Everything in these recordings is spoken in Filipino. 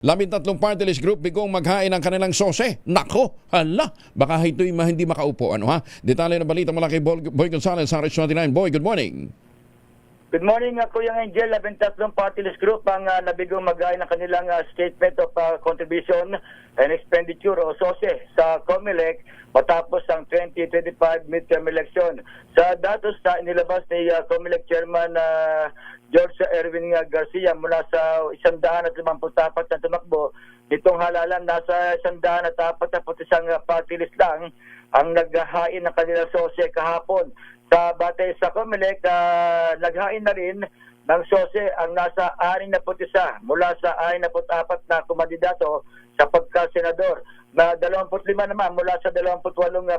13 party list group bigong maghain ng kanilang sose. Nako, hala, baka ito'y hindi makaupo. Ano ha? Detalye ng balita mula kay Boy Gonzales sa RH29. Boy, good morning. Good morning, Kuya Angel. 13 party list group ang nabigong maghain ng kanilang statement of contribution and expenditure o SOSE sa COMELEC matapos ang 2025 midterm election. Sa datos na inilabas ni COMELEC Chairman George Erwin Garcia mula sa 154 na tumakbo, nitong halalan nasa 141 party list lang ang naghahain ng kanilang SOSE kahapon. Sa batay sa COMELEC, naghain na rin ng SOSE ang nasa 61 mula sa 64 na kumandidato sa pagka-senador. Na 25 naman mula sa 28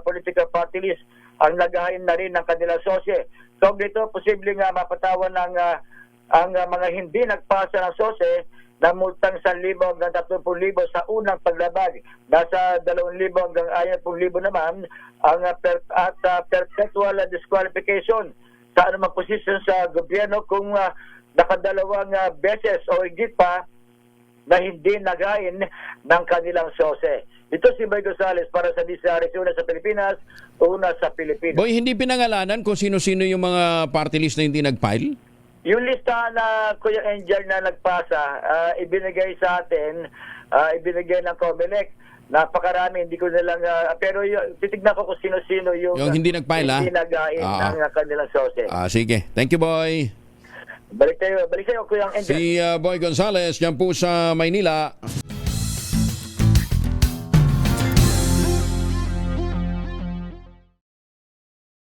political party list ang naghain na rin ng kanilang SOSE. So dito, posibleng mapatawan ng ang mga hindi nagpasa ng SOSE na multang 1,000 hanggang 30,000 sa unang paglabag. Nasa 2,000 hanggang 10,000 naman ang perpetual disqualification sa anumang posisyon sa gobyerno kung nakadalawang beses o higit pa na hindi nagain ng kanilang SOSE. Ito si Boy Gonzales para sa DCRS, una sa Pilipinas, una sa Pilipinas. Boy, hindi pinangalanan kung sino-sino yung mga party list na hindi nag-file? Yung lista na Kuya Angel na nagpasa, ibinigay sa atin, ibinigay ng COMELEC. Napakarami, hindi ko na lang, pero titignan ko kung sino-sino yung hindi nag-file, hindi nagain ng kanilang SOSE. Sige. Thank you, Boy. Balik tayo Kuya Angel. Si Boy Gonzales, yan po sa Maynila.